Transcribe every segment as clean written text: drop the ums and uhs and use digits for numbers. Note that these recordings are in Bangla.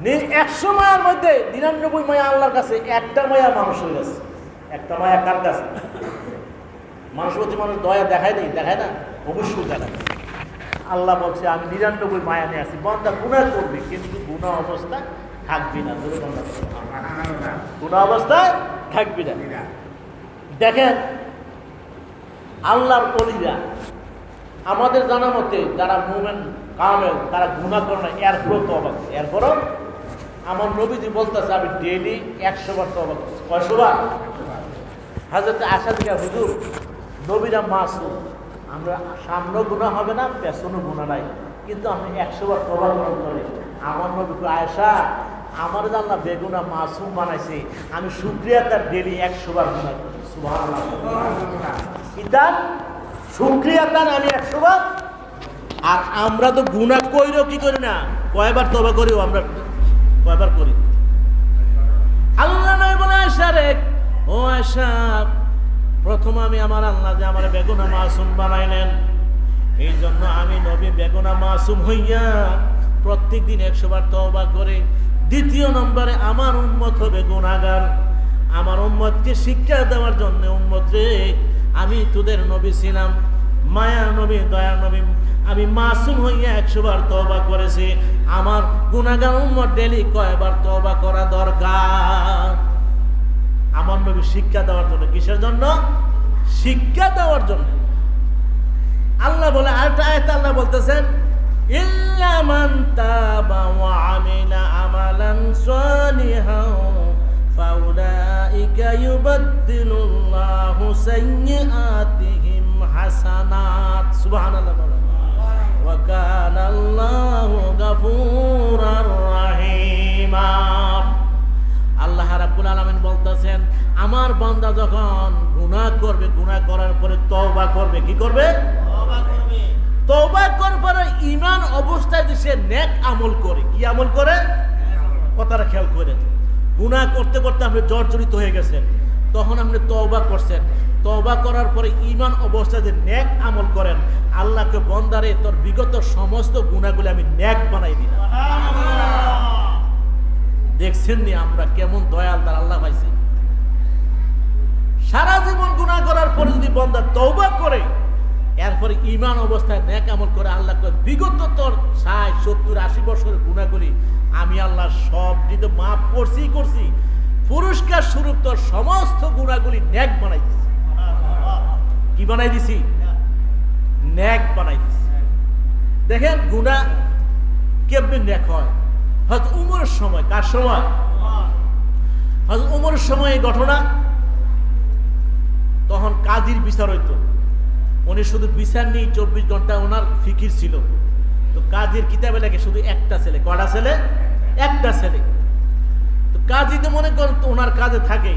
100 মায়ার মধ্যে 99 মায়া আল্লাহর কাছে, একটা মায়া মানুষের কাছে। একটা মায়া কার কাছে? মানুষ প্রতি মানুষ দয়া দেখায় নেই, দেখায় না? অবশ্যই দেখায়। আল্লাহ বলছে আমি 99 মায়া নিয়ে আসি, বান্দা গুনাহ করবে কিন্তু গুনাহ অবস্থায় থাকবি না। গুনাহ অবস্থায় থাকবি না। দেখেন আল্লাহর ওলিরা আমাদের জানা মতে যারা মুমিন কামেল তারা গুনাহ করে না, এরপরও তওবা করে। এরপরও আমার নবীজি বলতেছে আমি ডেইলি 100 বার তওবা করছি। কয়শো বার? হযরত আয়েশা থেকে হুজুর নবীরা মাসুম, আমরা সামনেও গুনাহ হবে না, পেছনেও গুনাহ নাই, কিন্তু আমি 100 বার তওবা করি। আমার নবী কয় আয়েশা আমার আল্লাহ বেগুনাহ মাসুম বানাইছে, আমি শুকরিয়া তার ডেইলি 100 বার গুনাহ করি। সুবহানাল্লাহ। ইদান শুকরিয়া তার আমি 100 বার। আর আমরা তো গুনাহ কইরো কি করি না, কয়বার তওবা করিও আমরা, কয়বার করি? আল্লাহ নয় বলে আয়েশা রে, ও আয়েশা প্রথম আমি আমার আল্লাহ যে আমার বেগুনাহ মাসুম বানাইলেন, এই জন্য আমি নবী বেগুনাহ মাসুম হইয়া প্রত্যেক দিন 100 বার তওবা করে। দ্বিতীয় নম্বরে আমার উম্মত হবে গুনাহগার, আমার উম্মতকে শিক্ষা দেওয়ার জন্য উম্মত রে আমি তোদের নবী ছিলাম, মায়ার নবী, দয়ার নবী, আমি মাসুম হইয়া 100 বার তওবা করেছি। আমার গুনাহগার উম্মত ডেইলি কয়বার তওবা করা দরকার? আমার নবী শিক্ষা দেওয়ার জন্য। কিসের জন্য? শিক্ষা দেওয়ার জন্য। আল্লাহ বলে আরেকটা আয়াতে আল্লাহ বলতেছেন ইল্লা মান তাবা ওয়া আমিলা আমালান সালিহান ফাউলাইকা ইউবাদদিলুল্লাহু সাইয়্যাতিহিম হাসানাত। সুবহানাল্লাহ। ওয়া কানাল্লাহু গফুরার রাহিমা। আল্লাহ রাব্বুল আলামিন বলতেছেন আমার বান্দা যখন গুনাহ করবে, গুনাহ করার পরে তওবা করবে, কি করবে? তওবা করবে। তওবা করার পরে ঈমান অবস্থায় যে সে নেক আমল করে, কি আমল করে? কথাটা খেয়াল করেন। গুনাহ করতে করতে আপনি জর্জরিত হয়ে গেছেন, তখন আপনি তওবা করছেন, তওবা করার পরে ঈমান অবস্থায় যে নেক আমল করেন, আল্লাহকে বন্দারে তোর বিগত সমস্ত গুনাহগুলো আমি নেক বানাই দিলাম। দেখছেন নি আমরা কেমন দয়াল তার আল্লাহ পাইছি? সারা জীবন গুনাহ করার পরে যদি বান্দা তওবা করে এরপরে ঈমান অবস্থায় নেক আমল করে, আল্লাহ কয় বিগত তোর 60, 70, 80 বছরের গুনাহগুলি আমি আল্লাহ সব দিতে মাফ করছি, পুরস্কার স্বরূপ তোর সমস্ত গুনাহগুলি নেক বানাই দিছি। কি বানাই দিছি? নেক বানাই দিছি। দেখেন গুনাহ কেমনে নেক হয়। হযরত উমরের সময়, কার সময়? হযরত উমরের সময় এই ঘটনা, তখন কাজীর বিচার হইতো। উনি শুধু বিচার নিয়ে 24 ঘন্টা ওনার ফিকির ছিল। তো কাজীর কিতাবে লেখে শুধু একটা ছেলে। কয়টা ছেলে? একটা ছেলে। তো কাজী তো মনে করেন তো ওনার কাজে থাকে।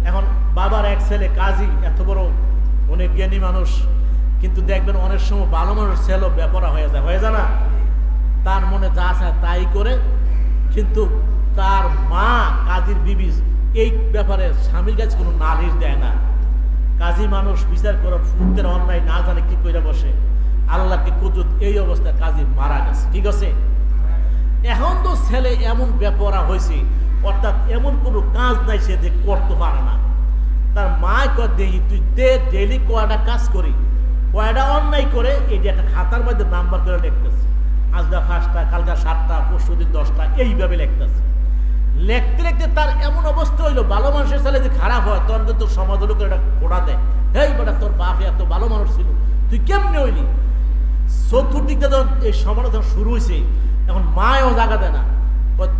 এখন বাবার এক ছেলে কাজী, এত বড় অনেক জ্ঞানী মানুষ, কিন্তু দেখবেন অনেক সময় ভালো মানুষ ছেলে ব্যাপারা হয়ে যায় না? তার মনে যা চায় তাই করে, কিন্তু তার মা কাজীর বিবি এই ব্যাপারে স্বামীর কাছে কোনো নালিশ দেয় না। কাজী মানুষ বিচার করে ফুটদের অন্যায় না জানে কি করে বসে, আল্লাহকে কুদরত এই অবস্থায় কাজী মারা গেছে। ঠিক আছে, এখন তো ছেলে এমন ব্যাপারা হয়েছে, অর্থাৎ এমন কোনো কাজ নাই সে যে করতে পারে না। তার মা কয় দেখি তুই দে, ডেইলি কয়টা কাজ করি, কয়টা অন্যায় করে, এটি একটা খাতার মধ্যে নাম্বার করে লিখতেছে। আজকে 5টা, কালকে 7টা, পরশুদিন 10টা, এইভাবে লিখতেছে। লিখতে লিখতে তার এমন অবস্থা হইলো, ভালো মানুষের ছেলে যে খারাপ হয় তখন কিন্তু সমাজ লোক একটা ফোড়া দেয়, হেই বেটা তোর বাপ এত ভালো মানুষ ছিল, তুই কেমনে হইলি? চতুর্দিকটা যখন এই সমালোচনা শুরু হয়েছে, এখন মায়ও জায়গা দেয় না,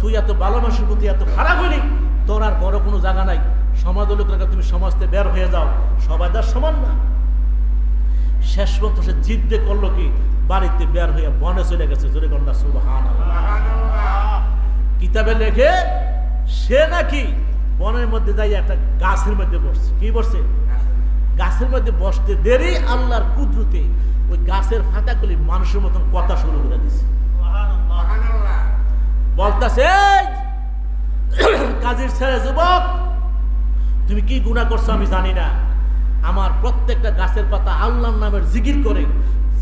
তুই এত ভালো মানুষের প্রতি এত খারাপ হইলি, তোর আর বড় কোনো জায়গা নাই, সমাজ লোকের তুমি সমাজতে বের হয়ে যাও, সবাই তার সমান না। শেষ পর্যন্ত সে জিদ্দে করলো কি, বাড়িতে বের হয়ে বনে চলে গেছে। জোরে কন্যা সুবহানাল্লাহ। কিতাবে লেখে সে নাকি বনের মধ্যে যাই একটা গাছের মধ্যে বসছে। কি বসছে? গাছের মধ্যে বসতে দেরি আল্লাহর কুদরতে ওই গাছের ফাটাগুলি মানুষের মতন কথা শুরু করে দিচ্ছে। বলতেছে কাজীর ছেলে, যুবক তুমি কি গুনাহ করছো আমি জানি না, আমার প্রত্যেকটা গাছের পাতা আল্লাহর নামের জিকির করে,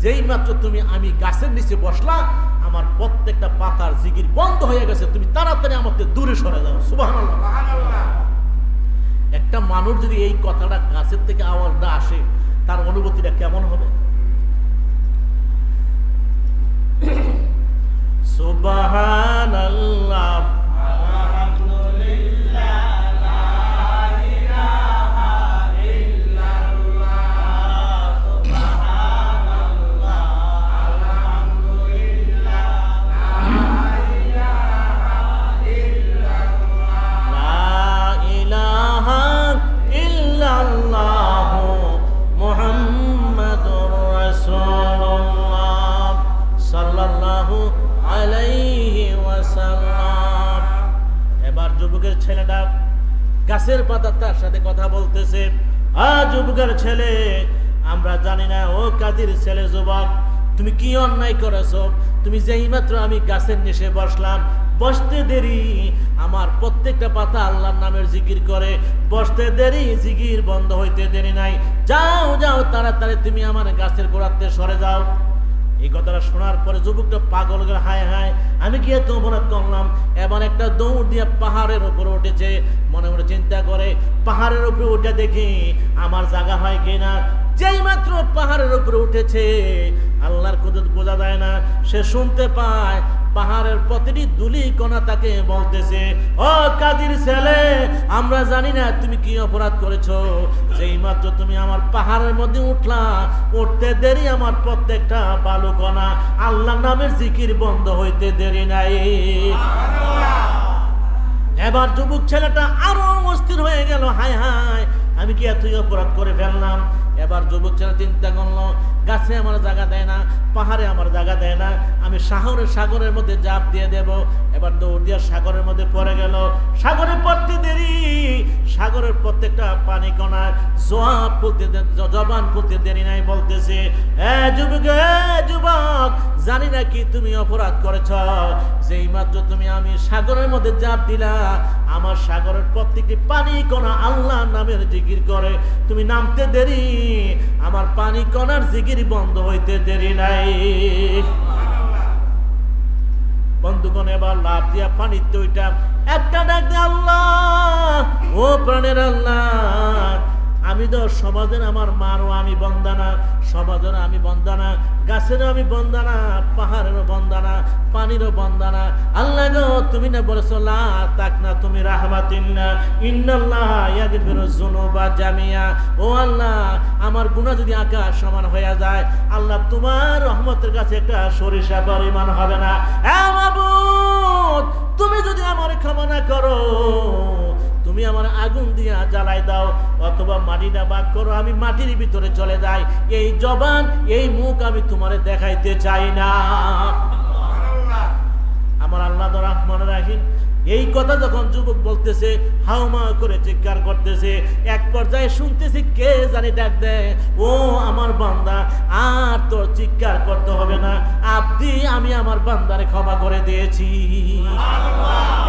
যেই মাত্র তুমি আমি গাছের নিচে বসলা আমার প্রত্যেকটা পাতার জিকির বন্ধ হয়ে গেছে, তুমি তাড়াতাড়ি আমাকে দূরে সরে যাও। সুবহানাল্লাহ। একটা মানুষ যদি এই কথাটা গাছের থেকে আওয়াজটা আসে, তার অনুভূতিটা কেমন হবে? সুবহানাল্লাহ, ছেলেটা গাছের পাতা তার সাথে কথা বলতেছে। যুবকের ছেলে, আমরা জানি না ও কাজীর ছেলে, যুবক তুমি কি অন্যায় করেছো? তুমি যেই মাত্র আমি গাছের নিচে বসলাম, বসতে দেরি আমার প্রত্যেকটা পাতা আল্লাহর নামের জিকির করে, বসতে দেরি জিকির বন্ধ হইতে দেরি নাই, যাও যাও তাড়াতাড়ি তুমি আমার গাছের গোড়াতে সরে যাও। এই কথাটা শোনার পরে যুবকটা পাগল গেল, হায় হায় আমি কি এত অপরাধ করলাম। এবার একটা দৌড় দিয়ে পাহাড়ের উপরে উঠেছে, মনে মনে চিন্তা করে পাহাড়ের উপরে উঠে দেখি আমার জায়গা হয় কিনা। যেই মাত্র পাহাড়ের উপরে উঠেছে, আল্লাহর কুদরত বোঝা যায় না, সে শুনতে পায় পাহাড়ের প্রতিটি ধুলি কণা তাকে বলতেছে, ও কাজীর ছেলে, আমরা জানি না তুমি কি অপরাধ করেছো, যেই মাত্র তুমি আমার পাহাড়ের মধ্যে উঠলা, উঠতে দেরি আমার প্রত্যেকটা বালু কণা আল্লাহর নামের জিকির বন্ধ হইতে দেরি নাই। এবার যুবক ছেলেটা আরো অস্থির হয়ে গেল, হায় হায় আমি কি এতই অপরাধ করে ফেললাম। এবার যুবক ছেলে চিন্তা করলো, গাছে আমার জায়গা দেয় না, পাহাড়ে আমার জায়গা দেয় না, আমি সাগরের মধ্যে জাপ দিয়ে দেব। এবার দৌড় দিয়ে সাগরের মধ্যে পড়ে গেল। সাগরে পড়তে দেরি, সাগরের প্রত্যেকটা পানি কণা জবান খুলতে দেরি নাই, বলতেছে, যুবক জানি না কি তুমি অপরাধ করেছ, যেই মাত্র তুমি আমি সাগরের মধ্যে জাপ দিলা, আমার সাগরের প্রত্যেকটি পানি কণা আল্লাহর নামের জিকির করে, তুমি নামতে দেরি আমার পানি কণার জিকির বন্ধ হইতে দেরি নাই। বন্ধুগণ এবার লাফ দিয়া পানিতে ওইটা একটা ডাক দে, আল্লাহ, ও প্রাণের আল্লাহ, আমি তো সমাজের আমার মারও আমি বন্দানা, সমাজের আমি বন্দানা, গাছেরও আমি বন্দানা, পাহাড়েরও বন্দানা, পানিরও বন্দানা। আল্লাহ গো তুমি না বলেছো লা তাকনা তুমি রাহমাতিল্লাহ ইন্নাল্লাহ ইয়াগফিরুয যুনুবা জামিয়া। ও আল্লাহ, আমার গুনাহ যদি আকাশ সমান হয়ে যায়, আল্লাহ তোমার রহমতের কাছে একটা সরিষা পরিমাণ হবে না। হে মাবুদ, তুমি যদি আমার ক্ষমা না করো, তুমি আমার আগুন দিয়া জ্বালাই দাও, অথবা মাটিটা বাদ করো, আমি মাটির ভিতরে চলে যাই, এই জবান এই মুখ আমি তোমারে দেখাইতে চাই না। আমার আল্লাহ রাহমানুর রাহিম। এই কথা যখন যুবক বলতেছে, হাউমা করে চিৎকার করতেছে, এক পর্যায়ে শুনতেছি কে জানি ডাক দেয়, ও আমার বান্দা, আর তোর চিৎকার করতে হবে না, আপনি আমি আমার বান্দারে ক্ষমা করে দিয়েছি।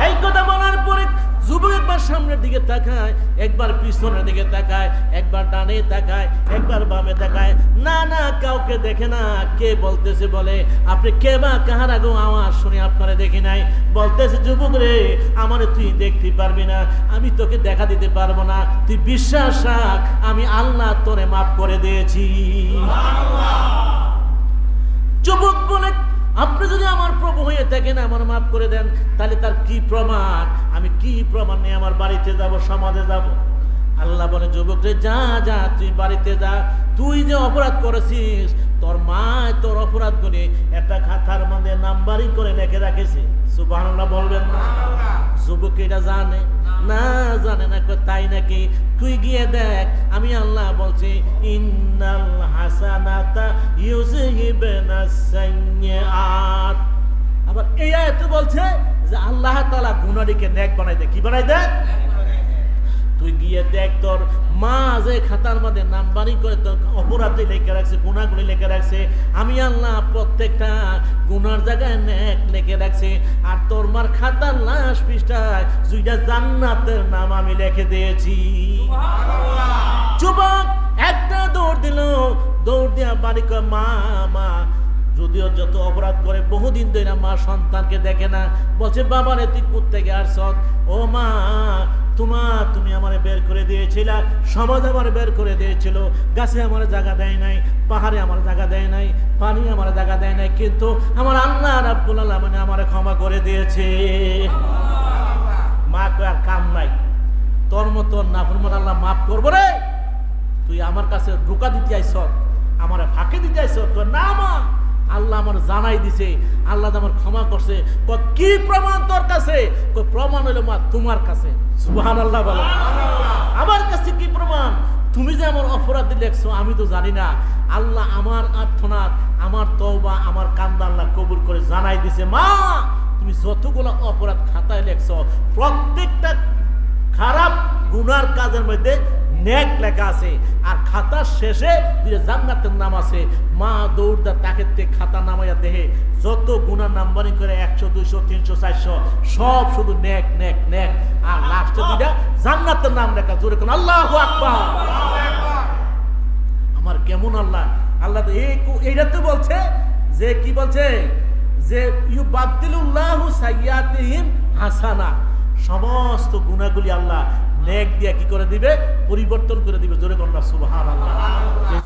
এই কথা বলার পরে যুবক একবার সামনের দিকে তাকায়, একবার পিছনের দিকে তাকায়, একবার ডানে তাকায়, একবার বামে তাকায়, না না কাউকে দেখে না। কে বলতেছে, বলে আপনি কে বা কাহার আগে আওয়াজ শুনে আপনারা দেখি নাই। বলতেছে, যুবক রে, আমারে তুই দেখতে পারবি না, আমি তোকে দেখা দিতে পারবো না, তুই বিশ্বাস রাখ, আমি আল্লাহ তোরে মাফ করে দিয়েছি। যুবক বলে, আপনি যদি আমার প্রভু হয়ে থাকেন, আমার মাফ করে দেন, তাহলে তার কি প্রমাণ? আমি কি প্রমাণ নিয়ে আমার বাড়িতে যাব, সমাজে যাব? আল্লাহ বলে, যুবক রে, যা যা তুই বাড়িতে যা, তুই যে অপরাধ করেছিস, তোর মা তোর অপরাধ করে একটা খাতার মধ্যে নাম্বারিং করে লিখে রাখেছে। সুবহানাল্লাহ বলবেন না? যুবক এটা জানে না, জানে না। তাই নাকি? তুই গিয়ে দেখ, আমি আল্লাহ বলছি, ইন্নাল হাসানাতা ইউযহিবুনাস সাইয়্যাত। আবার এই আয়াতে বলছে যে আল্লাহ তাআলা গুনাহকে নেক বানাই দেয়। কি বানাই দেয়? তুই গিয়ে দেখ, তোর মা যে খাতার মধ্যে নাম্বারিং করে তোর অপরাধ লিখে রাখছে, গুনাহগুলি লিখে রাখছে, আমি আল্লাহ প্রত্যেকটা গুনার জায়গায় নেক লিখে রাখছি, আর তোর মার খাতার লাশ পৃষ্ঠায় দুইটা জান্নাতের নাম আমি লিখে দিয়েছি। যুবক একটা দৌড় দিল, দৌড় দিয়া বাড়ি কয়, মা মা যদিও যত অপরাধ করে, বহুদিন ধরে মা সন্তানকে দেখে না, বলছে বাবা রে তুই কোত্থেকে আসছ? ও মা, তুমি আমারে বের করে দিয়েছিল, সমাজ আমার বের করে দিয়েছিল, গাছে আমার জায়গা দেয় নাই, পাহাড়ে আমার জায়গা দেয় নাই, পানি আমার জায়গা দেয় নাই, কিন্তু আমার আল্লাহ রাব্বুল আলামিন আমারে ক্ষমা করে দিয়েছে। মা কয় আর কাম নাই, তোর মতো নাফরমান আল্লাহ মাফ করবো রে? তুই আমার কাছে ধোঁকা দিতে আইছ, আমার ফাঁকে দিতে আইছ? না মা, আল্লাহ আমার জানাই দিছে, আল্লাহ আমার ক্ষমা করছে। কি প্রমাণ তোর কাছে? প্রমাণ হলো মা তোমার কাছে। সুবহানাল্লাহ বলো। আমার কাছে কি প্রমাণ? তুমি যে আমার অপরাধী লেখছো আমি তো জানি না, আল্লাহ আমার আর্তনাদ, আমার তওবা, আমার কান্দা আল্লাহ কবুল করে জানাই দিছে। মা, তুমি যতগুলো অপরাধ খাতায় লেখছো, প্রত্যেকটা খারাপ গুনার কাজের মধ্যে নেক লেখা আছে, আর খাতার শেষে জান্নাতের নাম আছে। মা দৌড়দা তাকে খাতা নামাইয়া দেহে যত গুনার নাম্বারিং করে 100, 200, 300, 400 সব শুধু নেক নেক নেক, আর লাস্টে দুইটা জান্নাতের নাম লেখা। জোরে কোন আল্লাহু আকবার। আমার কেমন আল্লাহ! আল্লাহ এইটা তো বলছে যে কি বলছে যে ইউবাদদিলুল্লাহু সাইয়্যাতিহিম হাসানা, সমস্ত গুনাহগুলি আল্লাহ নেক দিয়ে কি করে দিবে? পরিবর্তন করে দিবে। জোরে কোন সুবহানাল্লাহ।